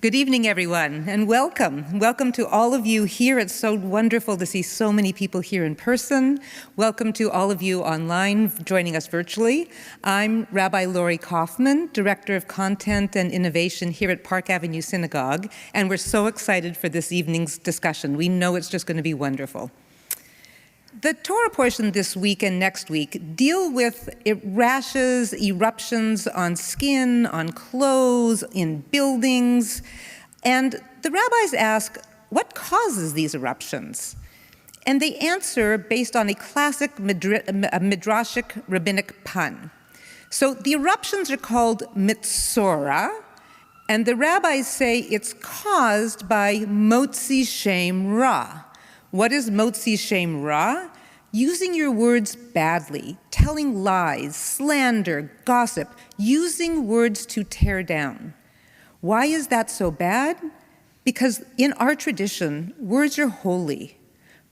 Good evening, everyone, and welcome. Welcome to all of you here. It's so wonderful to see so many people here in person. Welcome to all of you online joining us virtually. I'm Rabbi Kaufman, Director of Content and Innovation here at Park Avenue Synagogue, and we're so excited for this evening's discussion. We know it's just going to be wonderful. The Torah portion this week and next week deal with rashes, eruptions on skin, on clothes, in buildings. And the rabbis ask, what causes these eruptions? And they answer based on a classic midrashic rabbinic pun. So the eruptions are called mitzora, and the rabbis say it's caused by motzi shem ra. What is motzi shem ra? Using your words badly, telling lies, slander, gossip, using words to tear down. Why is that so bad? Because in our tradition, words are holy.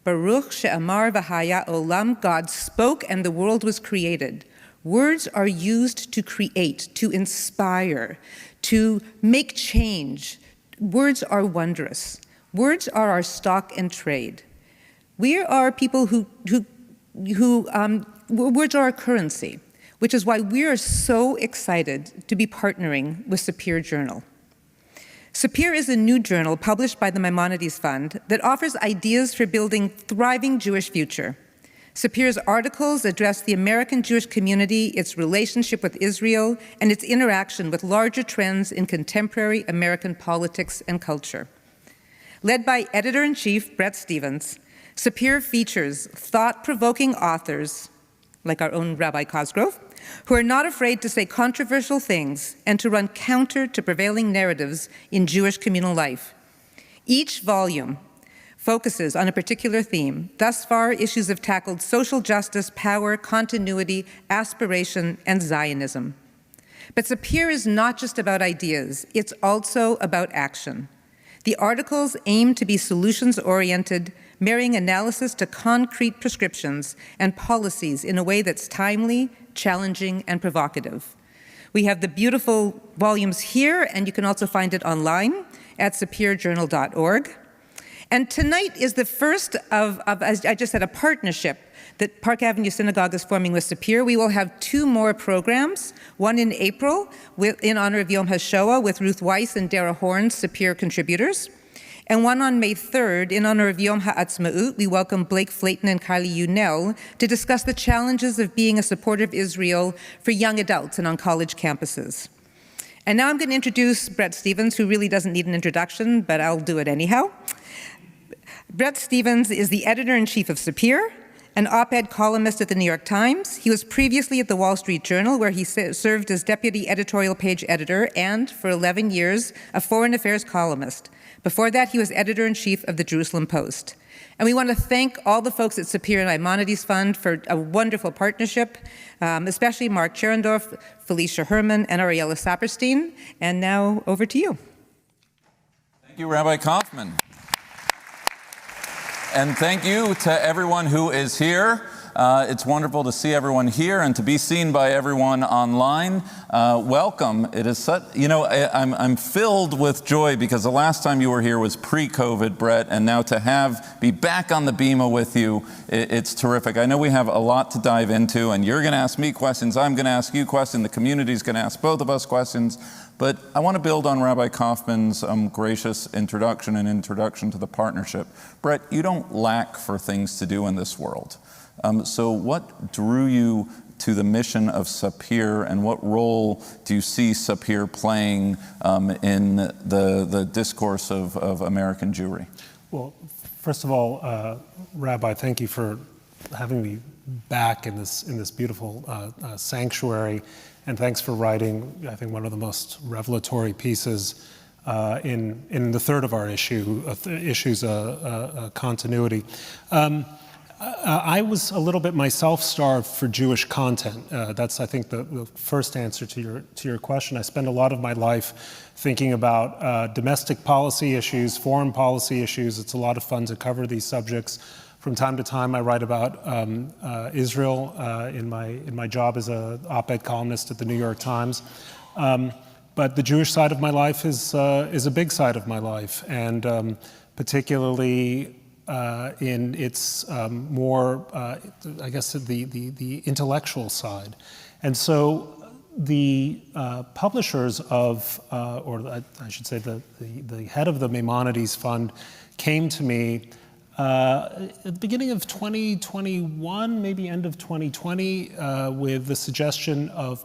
Baruch she'amar v'haya olam, God spoke and the world was created. Words are used to create, to inspire, to make change. Words are wondrous. Words are our stock and trade. We are people who words are our currency, which is why we are so excited to be partnering with SAPIR Journal. SAPIR is a new journal published by the Maimonides Fund that offers ideas for building thriving Jewish future. SAPIR's articles address the American Jewish community, its relationship with Israel, and its interaction with larger trends in contemporary American politics and culture. Led by Editor-in-Chief Bret Stephens, SAPIR features thought-provoking authors, like our own Rabbi Cosgrove, who are not afraid to say controversial things and to run counter to prevailing narratives in Jewish communal life. Each volume focuses on a particular theme. Thus far, issues have tackled social justice, power, continuity, aspiration, and Zionism. But SAPIR is not just about ideas, it's also about action. The articles aim to be solutions-oriented, marrying analysis to concrete prescriptions and policies in a way that's timely, challenging, and provocative. We have the beautiful volumes here, and you can also find it online at sapirjournal.org. And tonight is the first of, as I just said, a partnership that Park Avenue Synagogue is forming with SAPIR. We will have two more programs, one in April in honor of Yom HaShoah with Ruth Weiss and Dara Horn, SAPIR contributors. And one on May 3rd, in honor of Yom HaAtzmaut, we welcome Blake Flayton and Kylie Unell to discuss the challenges of being a supporter of Israel for young adults and on college campuses. And now I'm going to introduce Bret Stephens, who really doesn't need an introduction, but I'll do it anyhow. Bret Stephens is the editor-in-chief of SAPIR, an op-ed columnist at the New York Times. He was previously at the Wall Street Journal, where he served as deputy editorial page editor and, for 11 years, a foreign affairs columnist. Before that, he was editor-in-chief of the Jerusalem Post. And we want to thank all the folks at SAPIR and Maimonides Fund for a wonderful partnership, especially Mark Cherendorf, Felicia Herman, and Ariella Saperstein. And now, over to you. Thank you, Rabbi Kaufman. And thank you to everyone who is here. It's wonderful to see everyone here and to be seen by everyone online. Welcome. It is such, I'm filled with joy because the last time you were here was pre-COVID, Bret, and now to be back on the bima with you, it's terrific. I know we have a lot to dive into, and you're going to ask me questions, I'm going to ask you questions, the community's going to ask both of us questions. But I want to build on Rabbi Kaufman's gracious introduction and introduction to the partnership. Bret, you don't lack for things to do in this world. So what drew you to the mission of SAPIR, and what role do you see SAPIR playing in the discourse of American Jewry? Well, first of all, Rabbi, thank you for having me back in this beautiful sanctuary. And thanks for writing, I think, one of the most revelatory pieces in the third of our issues, continuity. I was a little bit myself starved for Jewish content. That's, I think, the first answer to your question. I spend a lot of my life thinking about domestic policy issues, foreign policy issues. It's a lot of fun to cover these subjects. From time to time, I write about Israel in my job as an op-ed columnist at the New York Times. But the Jewish side of my life is a big side of my life, and particularly in its more, I guess, the intellectual side. And so the publishers of, or I should say the head of the Maimonides Fund came to me at the beginning of 2021, maybe end of 2020, with the suggestion of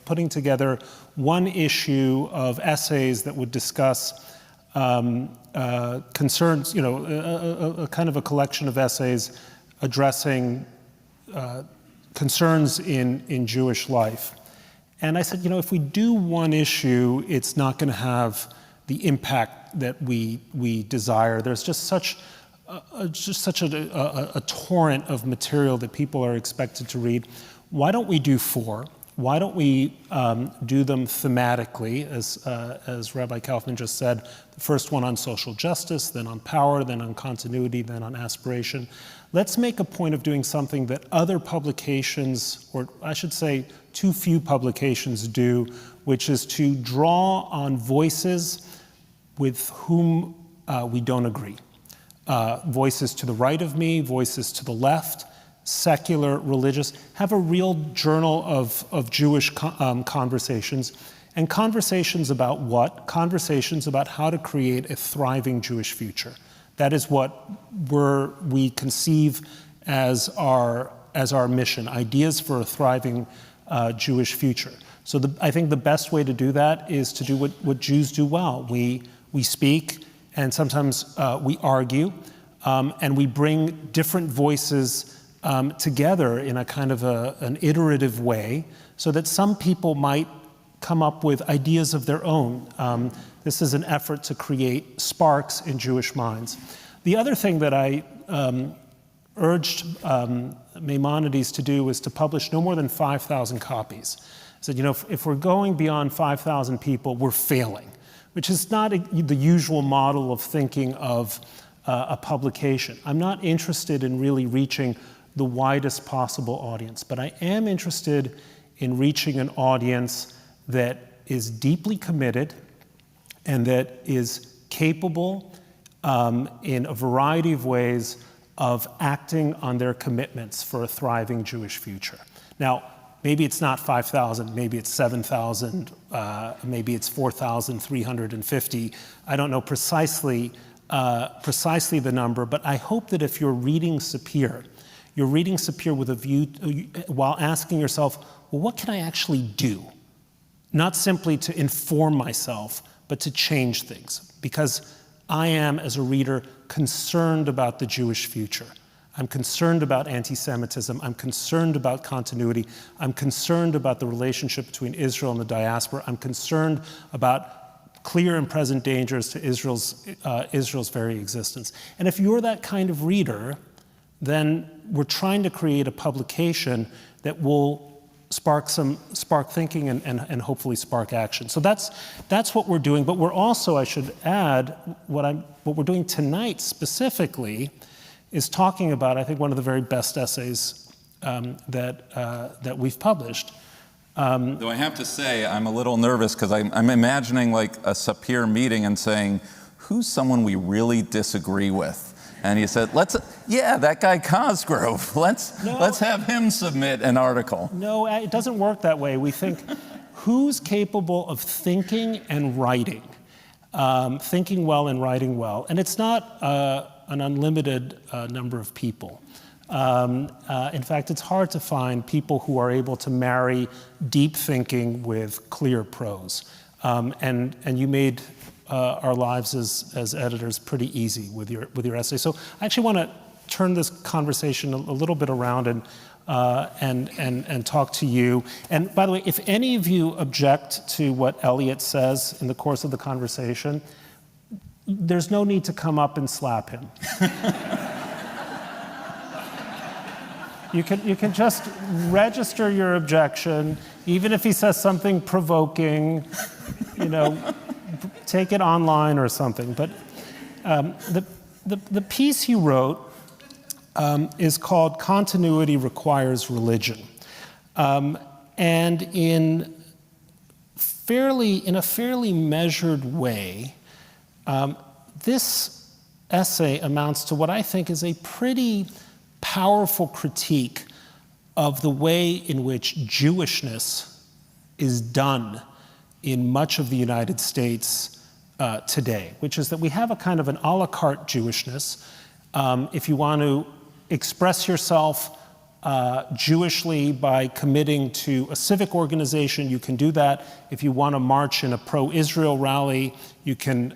putting together one issue of essays that would discuss concerns, a kind of a collection of essays addressing concerns in Jewish life. And I said, if we do one issue, it's not going to have the impact that we desire. There's just such a torrent of material that people are expected to read. Why don't we do 4? Why don't we do them thematically, as Rabbi Kaufman just said, the first one on social justice, then on power, then on continuity, then on aspiration. Let's make a point of doing something that other publications, or I should say too few publications do, which is to draw on voices with whom we don't agree. Voices to the right of me, voices to the left, secular, religious, have a real journal of Jewish conversations. And conversations about what? Conversations about how to create a thriving Jewish future. That is what we conceive as our mission, ideas for a thriving Jewish future. So I think the best way to do that is to do what Jews do well. We speak, and sometimes we argue, and we bring different voices together in a kind of an iterative way, so that some people might come up with ideas of their own. This is an effort to create sparks in Jewish minds. The other thing that I urged Maimonides to do was to publish no more than 5,000 copies. I said, if we're going beyond 5,000 people, we're failing, which is not the usual model of thinking of a publication. I'm not interested in really reaching the widest possible audience, but I am interested in reaching an audience that is deeply committed and that is capable in a variety of ways of acting on their commitments for a thriving Jewish future. Now, maybe it's not 5,000, maybe it's 7,000, maybe it's 4,350. I don't know precisely the number, but I hope that if you're reading SAPIR, you're reading SAPIR with a view, while asking yourself, well, what can I actually do? Not simply to inform myself, but to change things. Because I am, as a reader, concerned about the Jewish future. I'm concerned about anti-Semitism. I'm concerned about continuity. I'm concerned about the relationship between Israel and the diaspora. I'm concerned about clear and present dangers to Israel's very existence. And if you're that kind of reader, then we're trying to create a publication that will spark thinking and hopefully spark action. So that's what we're doing. But we're also, I should add, what we're doing tonight specifically is talking about, I think, one of the very best essays that we've published. Though I have to say, I'm a little nervous because I'm imagining like a SAPIR meeting and saying, who's someone we really disagree with? And he said, that guy Cosgrove, let's have him submit an article. No, it doesn't work that way. We think, who's capable of thinking and writing? Thinking well and writing well. And it's not an unlimited number of people. In fact, it's hard to find people who are able to marry deep thinking with clear prose. And you made our lives as editors pretty easy with your essay. So I actually want to turn this conversation a little bit around and talk to you. And by the way, if any of you object to what Elliot says in the course of the conversation, there's no need to come up and slap him. You can just register your objection, even if he says something provoking, take it online or something. But the piece he wrote is called Continuity Requires Religion. And in in a fairly measured way, this essay amounts to what I think is a pretty powerful critique of the way in which Jewishness is done in much of the United States today, which is that we have a kind of an a la carte Jewishness. If you want to express yourself Jewishly by committing to a civic organization, you can do that. If you want to march in a pro-Israel rally, you can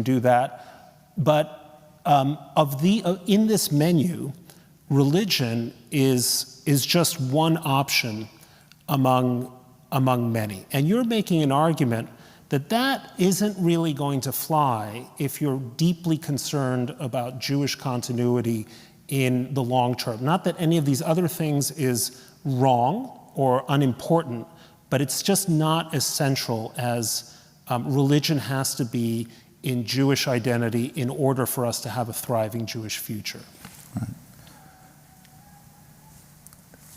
do that. But in this menu, religion is just one option among many. And you're making an argument that isn't really going to fly if you're deeply concerned about Jewish continuity in the long term. Not that any of these other things is wrong or unimportant, but it's just not as central as religion has to be in Jewish identity in order for us to have a thriving Jewish future. Right.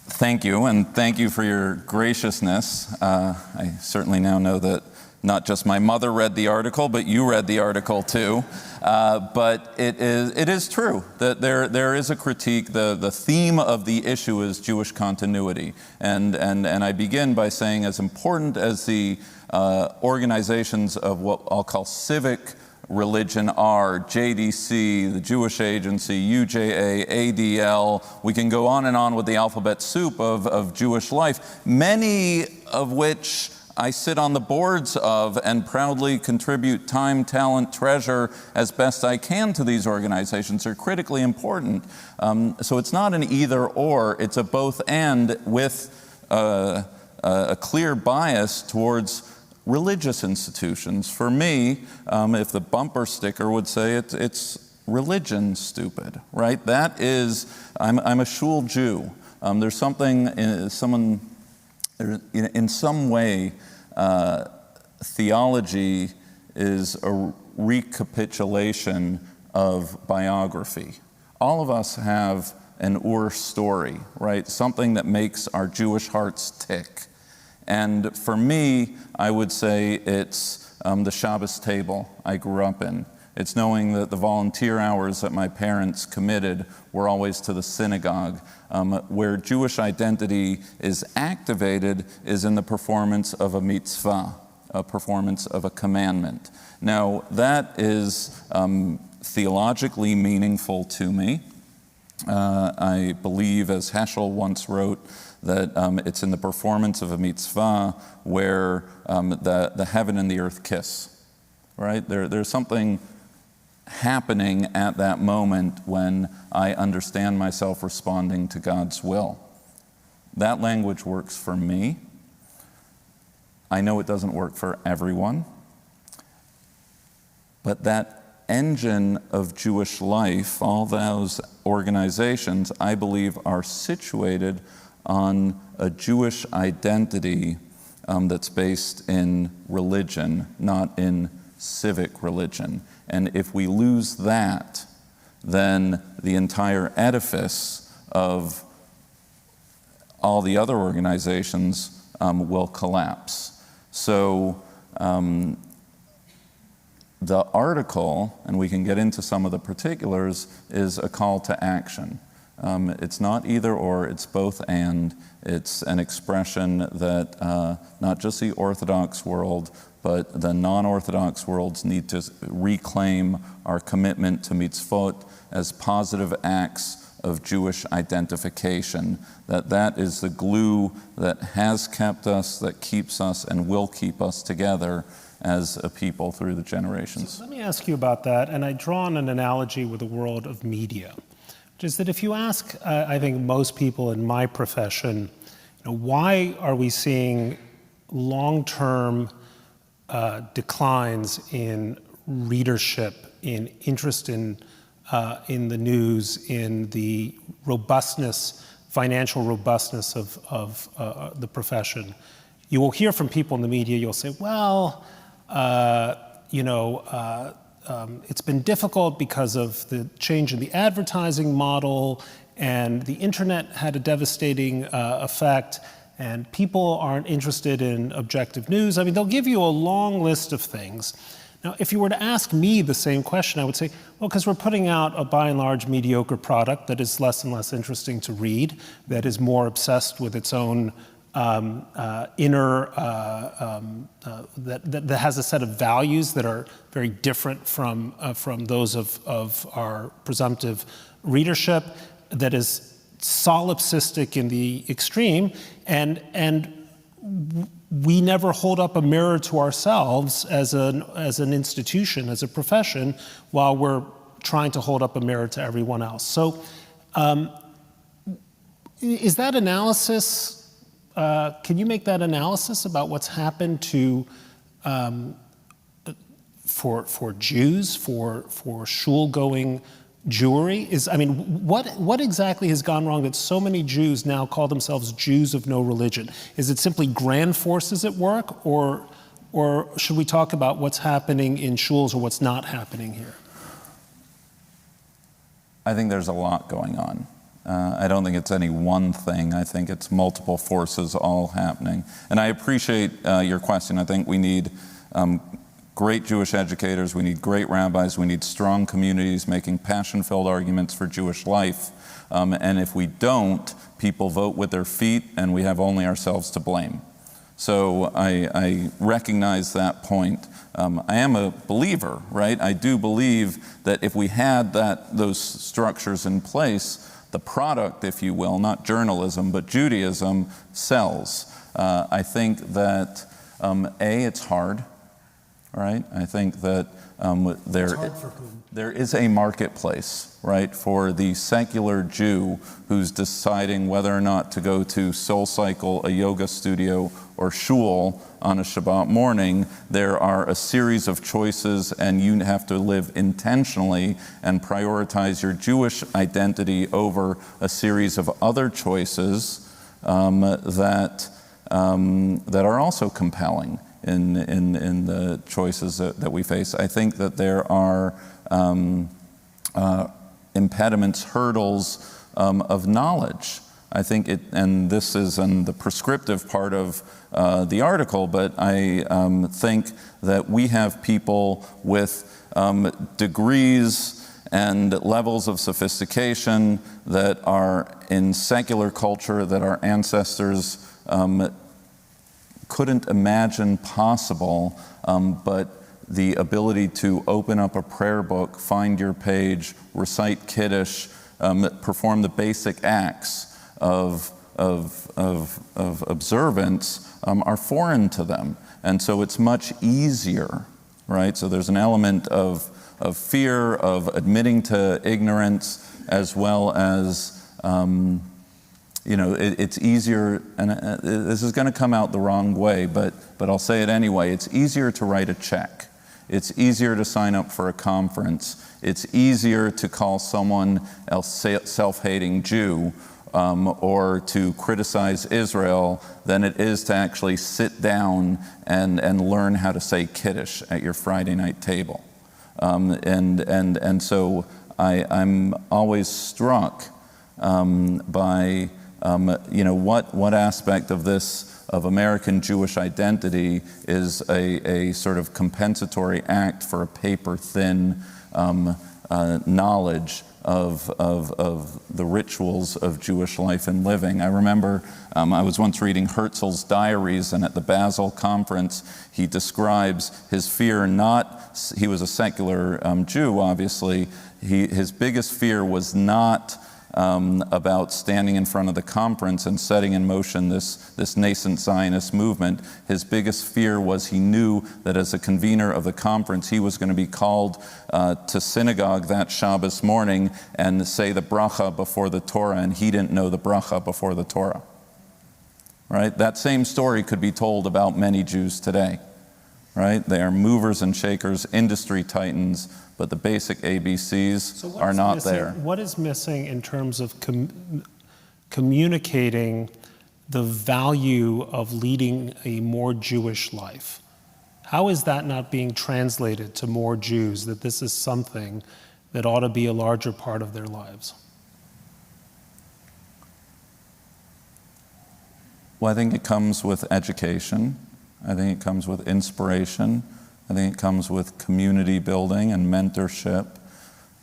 Thank you, and thank you for your graciousness. I certainly now know that not just my mother read the article, but you read the article too. But it is true that there is a critique. The theme of the issue is Jewish continuity. And I begin by saying, as important as the organizations of what I'll call civic religion are, JDC, the Jewish Agency, UJA, ADL, we can go on and on with the alphabet soup of Jewish life, many of which I sit on the boards of and proudly contribute time, talent, treasure as best I can to these organizations. They're critically important. So it's not an either or, it's a both and with a clear bias towards religious institutions. For me, if the bumper sticker would say it's religion stupid, right? That is, I'm a shul Jew. There's something, in some way, theology is a recapitulation of biography. All of us have an Ur story, right? Something that makes our Jewish hearts tick. And for me, I would say it's the Shabbos table I grew up in. It's knowing that the volunteer hours that my parents committed were always to the synagogue. Where Jewish identity is activated is in the performance of a mitzvah, a performance of a commandment. Now, that is theologically meaningful to me. I believe, as Heschel once wrote, that it's in the performance of a mitzvah where the heaven and the earth kiss, right? There's something happening at that moment when I understand myself responding to God's will. That language works for me. I know it doesn't work for everyone, but that engine of Jewish life, all those organizations, I believe, are situated on a Jewish identity that's based in religion, not in civic religion. And if we lose that, then the entire edifice of all the other organizations will collapse. So the article, and we can get into some of the particulars, is a call to action. It's not either or, it's both and. It's an expression that not just the Orthodox world, but the non-Orthodox worlds need to reclaim our commitment to mitzvot as positive acts of Jewish identification, that is the glue that has kept us, that keeps us, and will keep us together as a people through the generations. So let me ask you about that, and I draw on an analogy with the world of media, which is that if you ask, I think most people in my profession, why are we seeing long-term declines in readership, in interest in the news, in the robustness, financial robustness of the profession? You will hear from people in the media, you'll say, well, it's been difficult because of the change in the advertising model, and the internet had a devastating effect, and people aren't interested in objective news. I mean, they'll give you a long list of things. Now, if you were to ask me the same question, I would say, well, because we're putting out a by and large mediocre product that is less and less interesting to read, that is more obsessed with its own inner, that has a set of values that are very different from those of our presumptive readership, that is solipsistic in the extreme, and we never hold up a mirror to ourselves as an institution, as a profession, while we're trying to hold up a mirror to everyone else. So is that analysis, can you make that analysis about what's happened to, for Jews, for shul-going Jewry? What exactly has gone wrong that so many Jews now call themselves Jews of no religion? Is it simply grand forces at work, or should we talk about what's happening in shuls or what's not happening here? I think there's a lot going on. I don't think it's any one thing. I think it's multiple forces all happening. And I appreciate your question. I think we need great Jewish educators, we need great rabbis, we need strong communities making passion-filled arguments for Jewish life. And if we don't, people vote with their feet and we have only ourselves to blame. So I recognize that point. I am a believer, right? I do believe that if we had those structures in place, the product, if you will, not journalism, but Judaism, sells. I think that, it's hard. Right? I think that there is a marketplace, right, for the secular Jew who's deciding whether or not to go to SoulCycle, a yoga studio, or shul on a Shabbat morning. There are a series of choices, and you have to live intentionally and prioritize your Jewish identity over a series of other choices that are also compelling in the choices that we face. I think that there are impediments, hurdles of knowledge. I think and this is in the prescriptive part of the article, but I think that we have people with degrees and levels of sophistication that are in secular culture that our ancestors couldn't imagine possible, but the ability to open up a prayer book, find your page, recite Kiddush, perform the basic acts of observance are foreign to them. And so it's much easier, right? So there's an element of fear, of admitting to ignorance, as well as it's easier, and this is going to come out the wrong way, but I'll say it anyway. It's easier to write a check. It's easier to sign up for a conference. It's easier to call someone else self-hating Jew or to criticize Israel than it is to actually sit down and learn how to say Kiddush at your Friday night table. And so I'm always struck by what aspect of this, of American Jewish identity, is a sort of compensatory act for a paper-thin knowledge of the rituals of Jewish life and living. I remember I was once reading Herzl's diaries, and at the Basel conference, he describes his fear he was a secular Jew, obviously. His biggest fear was not about standing in front of the conference and setting in motion this nascent Zionist movement. His biggest fear was he knew that as a convener of the conference, he was going to be called to synagogue that Shabbos morning and say the bracha before the Torah, and he didn't know the bracha before the Torah. Right? That same story could be told about many Jews today. Right? They are movers and shakers, industry titans, but the basic ABCs are not there. What is missing in terms of communicating the value of leading a more Jewish life? How is that not being translated to more Jews, that this is something that ought to be a larger part of their lives? Well, I think it comes with education. I think it comes with inspiration. I think it comes with community building and mentorship.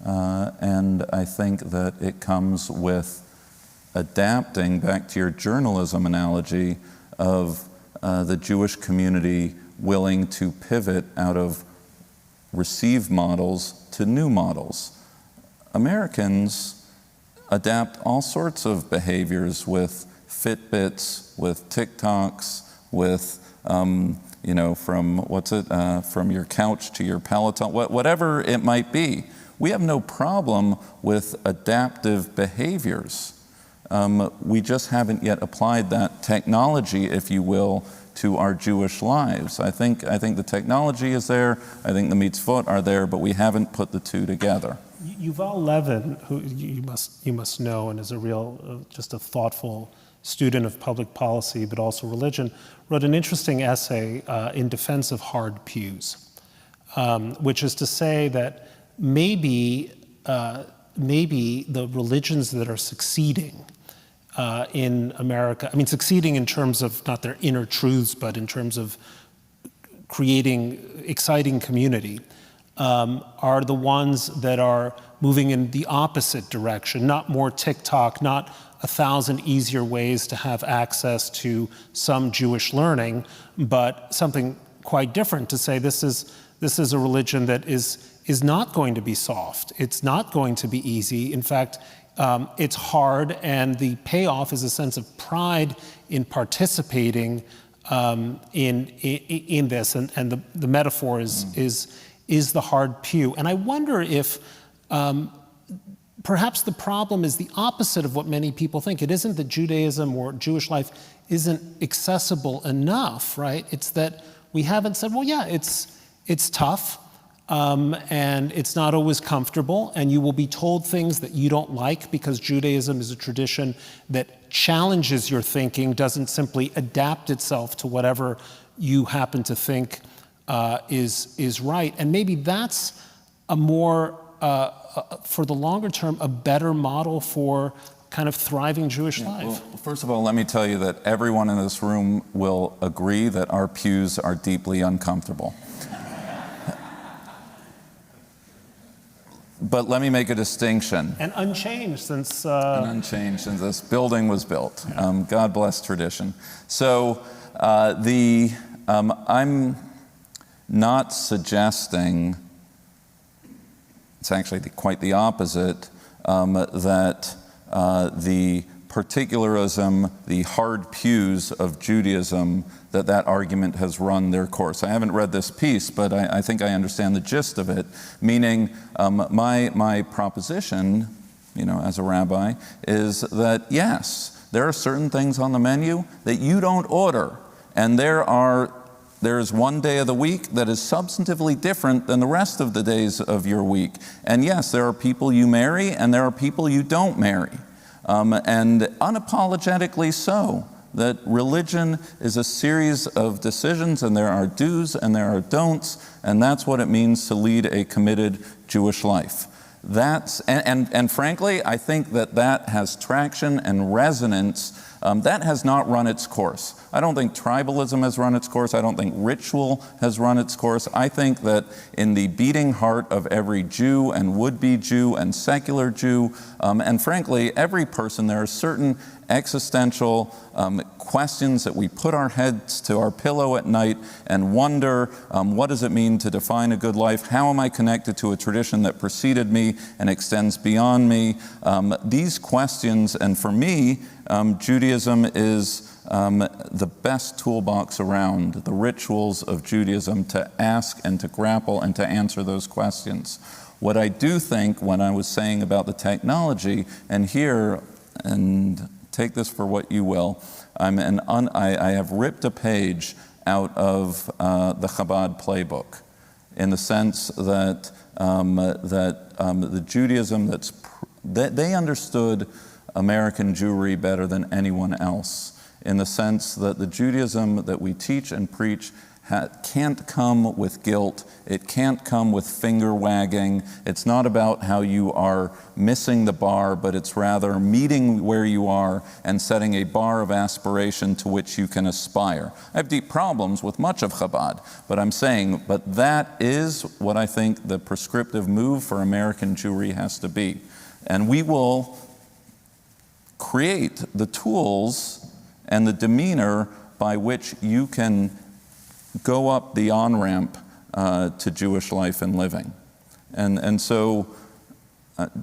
And I think that it comes with adapting, back to your journalism analogy, of the Jewish community willing to pivot out of received models to new models. Americans adapt all sorts of behaviors with Fitbits, with TikToks, with, from your couch to your Peloton, whatever it might be. We have no problem with adaptive behaviors. We just haven't yet applied that technology, if you will, to our Jewish lives. I think the technology is there, I think the Mitzvot are there, but we haven't put the two together. Yuval Levin, who you must know and is a real, just a thoughtful student of public policy, but also religion, wrote an interesting essay in defense of hard pews, which is to say that maybe the religions that are succeeding in America, I mean, succeeding in terms of not their inner truths, but in terms of creating exciting community, are the ones that are moving in the opposite direction, not more TikTok, not 1,000 easier ways to have access to some Jewish learning, but something quite different, to say this is a religion that is not going to be soft. It's not going to be easy. In fact, it's hard, and the payoff is a sense of pride in participating in this. And the metaphor is the hard pew. And I wonder if perhaps the problem is the opposite of what many people think. It isn't that Judaism or Jewish life isn't accessible enough, right? It's that we haven't said, well, yeah, it's tough. And it's not always comfortable, and you will be told things that you don't like, because Judaism is a tradition that challenges your thinking, doesn't simply adapt itself to whatever you happen to think is right. And maybe that's a more, for the longer term, a better model for kind of thriving Jewish life. Well, first of all, let me tell you that everyone in this room will agree that our pews are deeply uncomfortable. But let me make a distinction. And unchanged since... unchanged since this building was built. Yeah. God bless tradition. So I'm not suggesting, it's actually quite the opposite, that the particularism, the hard pews of Judaism, that argument has run their course. I haven't read this piece, but I think I understand the gist of it, meaning my proposition, as a rabbi, is that yes, there are certain things on the menu that you don't order, and there is one day of the week that is substantively different than the rest of the days of your week. And yes, there are people you marry, and there are people you don't marry. And unapologetically so, that religion is a series of decisions, and there are do's and there are don'ts, and that's what it means to lead a committed Jewish life. And frankly, I think that has traction and resonance. That has not run its course. I don't think tribalism has run its course. I don't think ritual has run its course. I think that in the beating heart of every Jew and would-be Jew and secular Jew, and frankly, every person, there are certain existential questions that we put our heads to our pillow at night and wonder, what does it mean to define a good life? How am I connected to a tradition that preceded me and extends beyond me? These questions, and for me, Judaism is the best toolbox around, the rituals of Judaism to ask and to grapple and to answer those questions. What I do think, when I was saying about the technology, and here, and take this for what you will, I have ripped a page out of the Chabad playbook, in the sense that the Judaism they understood American Jewry better than anyone else, in the sense that the Judaism that we teach and preach can't come with guilt. It can't come with finger wagging. It's not about how you are missing the bar, but it's rather meeting where you are and setting a bar of aspiration to which you can aspire. I have deep problems with much of Chabad, but I'm saying, but that is what I think the prescriptive move for American Jewry has to be. And we will create the tools and the demeanor by which you can go up the on-ramp to Jewish life and living. And so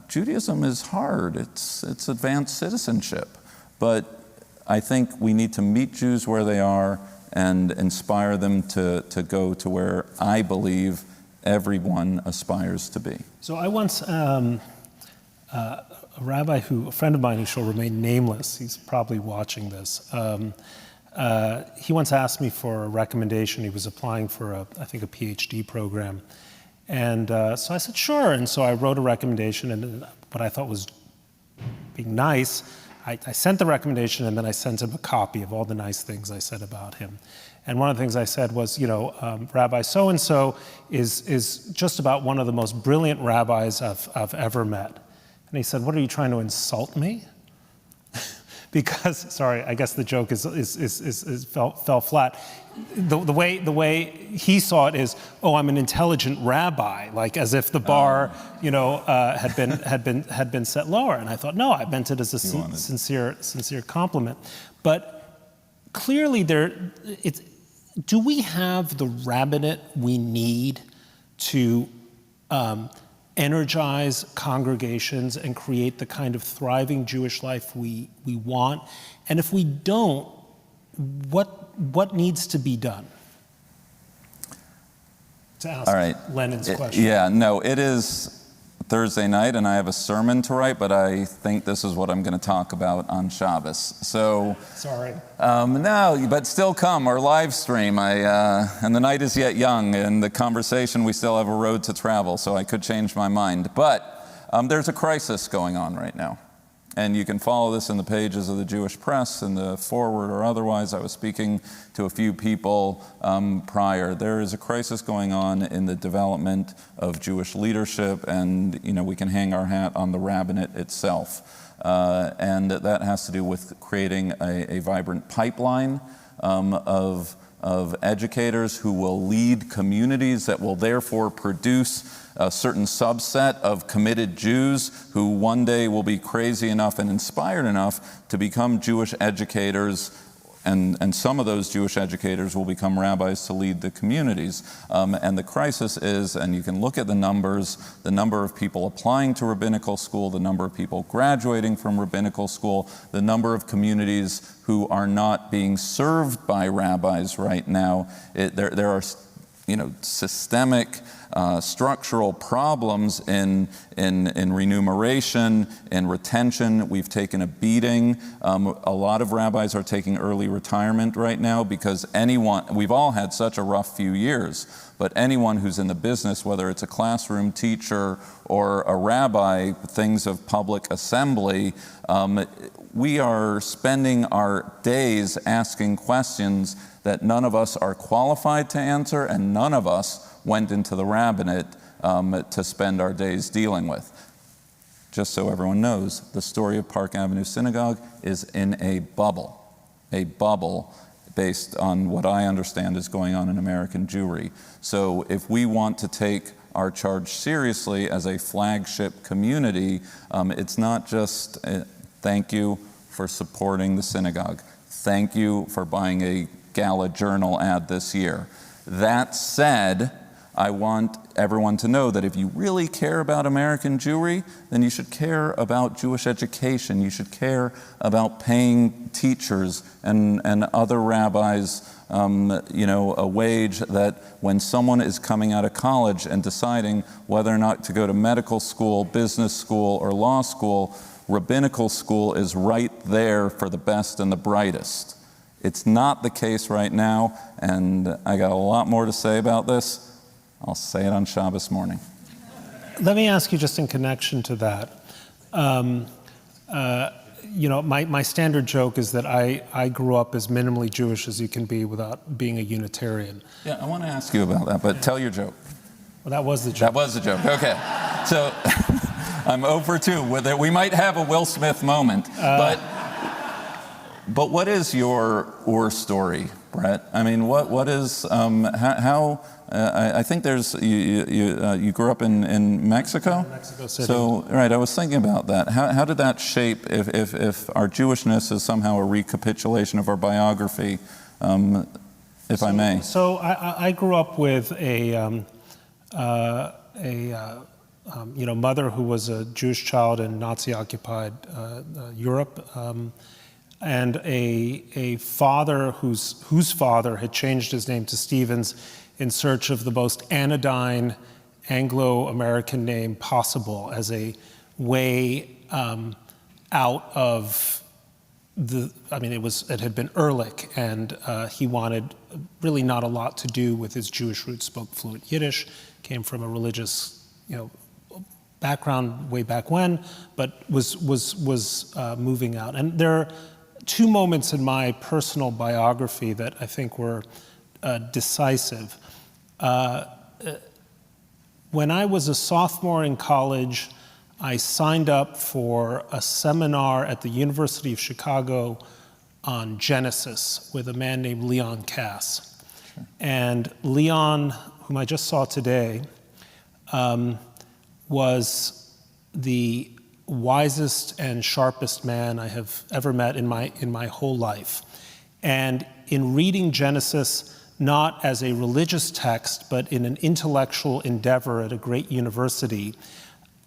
Judaism is hard. It's advanced citizenship. But I think we need to meet Jews where they are and inspire them to go to where I believe everyone aspires to be. So I once, a friend of mine who shall remain nameless, he's probably watching this, he once asked me for a recommendation. He was applying for, I think, a PhD program. And so I said, sure. And so I wrote a recommendation, and what I thought was being nice, I sent the recommendation, and then I sent him a copy of all the nice things I said about him. And one of the things I said was, Rabbi so-and-so is just about one of the most brilliant rabbis I've ever met. And he said, what, are you trying to insult me? Because, sorry, I guess the joke fell flat. The way he saw it is, oh, I'm an intelligent rabbi, like as if the bar, had been set lower. And I thought, no, I meant it as a sincere compliment. But clearly, do we have the rabbinate we need to energize congregations and create the kind of thriving Jewish life we want? And if we don't, what needs to be done? To ask Lenin's question. Yeah, no, it is Thursday night and I have a sermon to write, but I think this is what I'm going to talk about on Shabbos. So, sorry. No, but still come or live stream. And the night is yet young, and the conversation, we still have a road to travel, so I could change my mind. But there's a crisis going on right now. And you can follow this in the pages of the Jewish press, in the forward or otherwise. I was speaking to a few people prior. There is a crisis going on in the development of Jewish leadership, and we can hang our hat on the rabbinate itself. And that has to do with creating a vibrant pipeline of educators who will lead communities that will therefore produce a certain subset of committed Jews who one day will be crazy enough and inspired enough to become Jewish educators, and some of those Jewish educators will become rabbis to lead the communities. And the crisis is, and you can look at the numbers, the number of people applying to rabbinical school, the number of people graduating from rabbinical school, the number of communities who are not being served by rabbis right now. There are systemic structural problems in remuneration, in retention. We've taken a beating. A lot of rabbis are taking early retirement right now because we've all had such a rough few years, but anyone who's in the business, whether it's a classroom teacher or a rabbi, things of public assembly, we are spending our days asking questions that none of us are qualified to answer, and none of us went into the rabbinate to spend our days dealing with. Just so everyone knows, the story of Park Avenue Synagogue is in a bubble based on what I understand is going on in American Jewry. So if we want to take our charge seriously as a flagship community, it's not just thank you for supporting the synagogue. Thank you for buying a Gala Journal ad this year. That said, I want everyone to know that if you really care about American Jewry, then you should care about Jewish education. You should care about paying teachers and other rabbis a wage that when someone is coming out of college and deciding whether or not to go to medical school, business school, or law school, rabbinical school is right there for the best and the brightest. It's not the case right now, and I got a lot more to say about this. I'll say it on Shabbos morning. Let me ask you just in connection to that. my standard joke is that I grew up as minimally Jewish as you can be without being a Unitarian. Yeah, I want to ask you about that, but tell your joke. Well, that was the joke. That was the joke, okay. So I'm 0 for 2 with it. We might have a Will Smith moment, but what is your story, Bret? I mean, what is, how I think there's, you grew up in Mexico? Mexico City. So, right, I was thinking about that. How did that shape, if our Jewishness is somehow a recapitulation of our biography, if I may? So I grew up with a mother who was a Jewish child in Nazi-occupied Europe, and a father whose father had changed his name to Stephens in search of the most anodyne Anglo-American name possible as a way out of it had been Ehrlich, and he wanted really not a lot to do with his Jewish roots, spoke fluent Yiddish, came from a religious, background way back when, but was moving out. And there are two moments in my personal biography that I think were decisive. When I was a sophomore in college, I signed up for a seminar at the University of Chicago on Genesis with a man named Leon Kass. Sure. And Leon, whom I just saw today, was the wisest and sharpest man I have ever met in my whole life. And in reading Genesis, not as a religious text, but in an intellectual endeavor at a great university,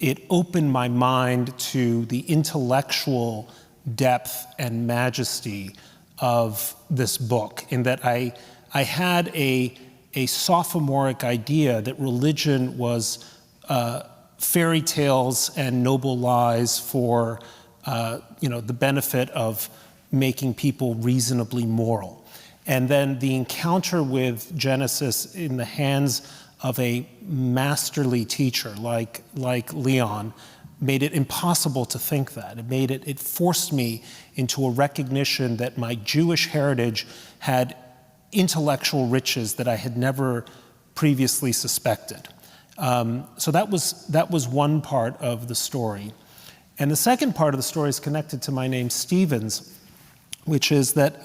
it opened my mind to the intellectual depth and majesty of this book, in that I had a sophomoric idea that religion was fairy tales and noble lies for the benefit of making people reasonably moral. And then the encounter with Genesis in the hands of a masterly teacher like Leon made it impossible to think that. It forced me into a recognition that my Jewish heritage had intellectual riches that I had never previously suspected. So that was one part of the story. And the second part of the story is connected to my name, Stephens, which is that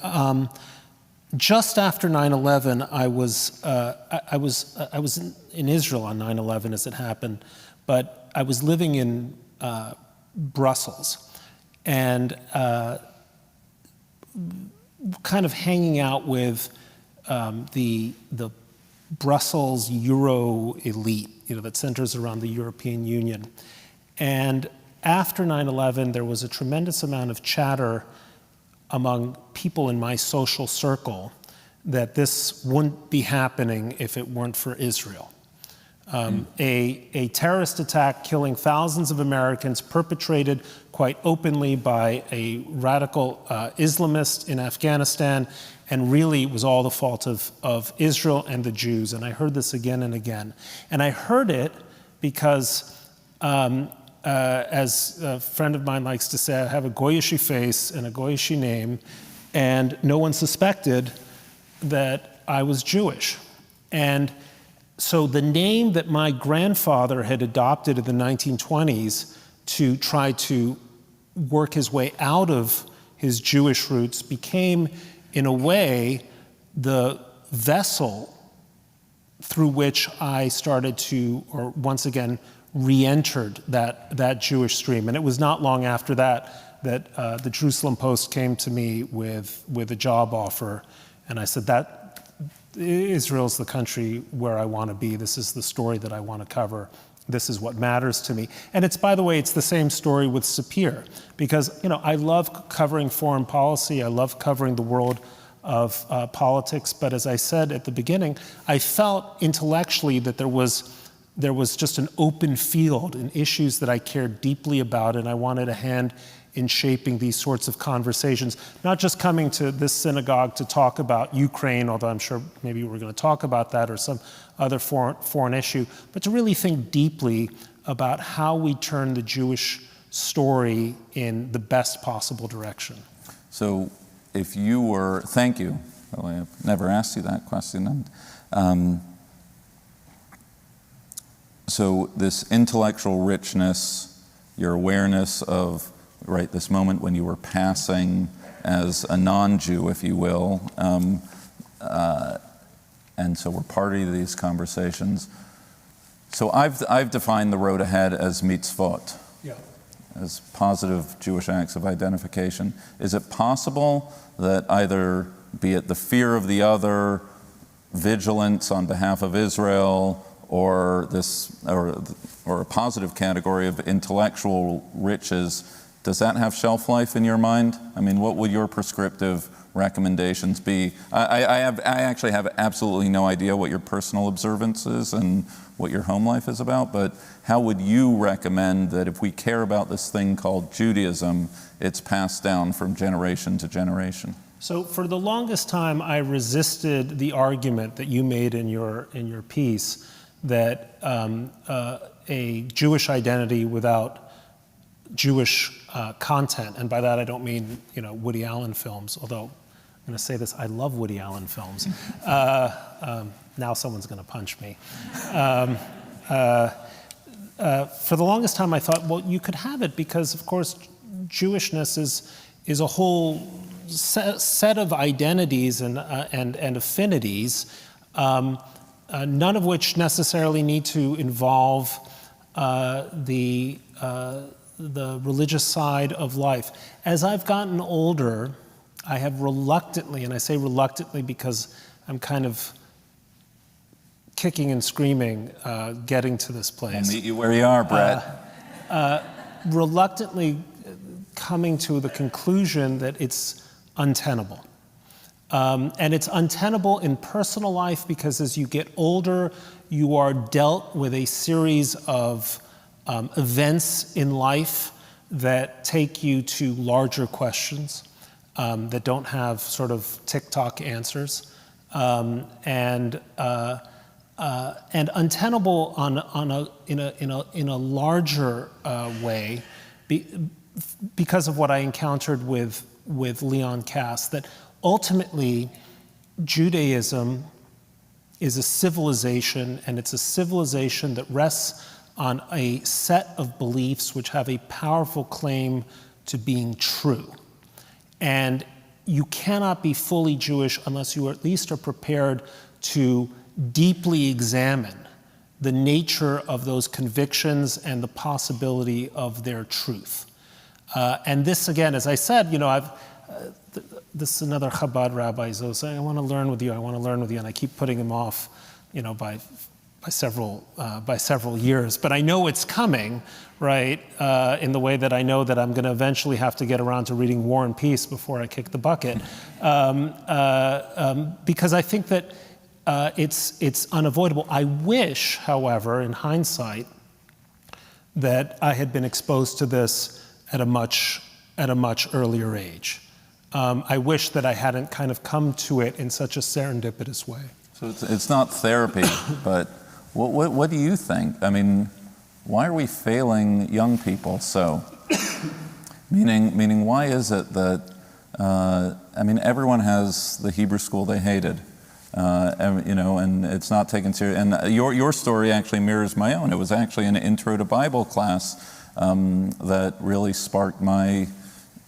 just after 9/11, I was in Israel on 9/11 as it happened, but I was living in Brussels and kind of hanging out with the Brussels Euro elite, that centers around the European Union. And after 9/11, there was a tremendous amount of chatter among people in my social circle that this wouldn't be happening if it weren't for Israel. A terrorist attack killing thousands of Americans, perpetrated quite openly by a radical Islamist in Afghanistan, and really was all the fault of Israel and the Jews. And I heard this again and again. And I heard it because, as a friend of mine likes to say, I have a goyish face and a goyish name, and no one suspected that I was Jewish. And so the name that my grandfather had adopted in the 1920s to try to work his way out of his Jewish roots became, in a way, the vessel through which I started to, or once again, re-entered that Jewish stream. And it was not long after that the Jerusalem Post came to me with a job offer, and I said, that Israel's the country where I want to be. This is the story that I want to cover. This is what matters to me. And it's, by the way, it's the same story with SAPIR, because I love covering foreign policy. I love covering the world of politics. But as I said at the beginning, I felt intellectually that there was just an open field in issues that I cared deeply about, and I wanted a hand in shaping these sorts of conversations, not just coming to this synagogue to talk about Ukraine, although I'm sure maybe we're going to talk about that, or some other foreign issue, but to really think deeply about how we turn the Jewish story in the best possible direction. So if you were, thank you, by the way, I've never asked you that question. And, so this intellectual richness, your awareness of, right, this moment when you were passing as a non-Jew, if you will, and so we're part of these conversations. So I've defined the road ahead as mitzvot, as positive Jewish acts of identification. Is it possible that either, be it the fear of the other, vigilance on behalf of Israel, or a positive category of intellectual riches, does that have shelf life in your mind? I mean, what would your prescriptive recommendations be? I actually have absolutely no idea what your personal observance is and what your home life is about, but how would you recommend that if we care about this thing called Judaism, it's passed down from generation to generation? So for the longest time, I resisted the argument that you made in your piece that a Jewish identity without Jewish content, and by that I don't mean Woody Allen films, although I'm going to say this, I love Woody Allen films. Now someone's going to punch me. For the longest time I thought, well, you could have it because, of course, Jewishness is a whole set of identities and affinities, none of which necessarily need to involve the religious side of life. As I've gotten older, I have reluctantly, and I say reluctantly because I'm kind of kicking and screaming, getting to this place. I'll meet you where you are, Bret. Reluctantly coming to the conclusion that it's untenable. And it's untenable in personal life because as you get older, you are dealt with a series of events in life that take you to larger questions that don't have sort of TikTok answers, and untenable in a larger way because of what I encountered with Leon Kass, that ultimately Judaism is a civilization, and it's a civilization that rests on a set of beliefs which have a powerful claim to being true. And you cannot be fully Jewish unless you at least are prepared to deeply examine the nature of those convictions and the possibility of their truth. And this, again, as I said, this is another Chabad rabbi who saying, I want to learn with you, and I keep putting him off, by several years. But I know it's coming, right? In the way that I know that I'm going to eventually have to get around to reading War and Peace before I kick the bucket, because I think that it's unavoidable. I wish, however, in hindsight, that I had been exposed to this at a much earlier age. I wish that I hadn't kind of come to it in such a serendipitous way. So it's not therapy, but what do you think? I mean, why are we failing young people so? Meaning, why is it that, everyone has the Hebrew school they hated, and it's not taken serious. And your story actually mirrors my own. It was actually an intro to Bible class that really sparked my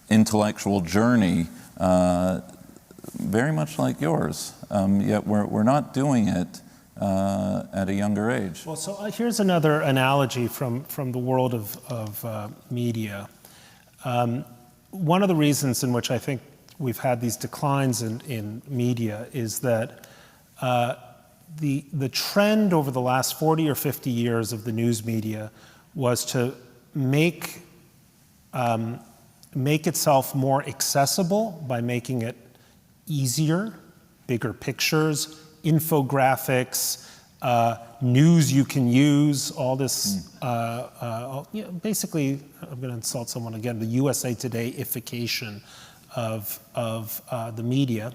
intellectual journey, very much like yours. Yet we're not doing it at a younger age. Well, so here's another analogy from the world of media. One of the reasons in which I think we've had these declines in media is that the trend over the last 40 or 50 years of the news media was to make itself more accessible by making it easier, bigger pictures, infographics, news you can use, all this, basically, I'm going to insult someone again, the USA Today-ification of the media,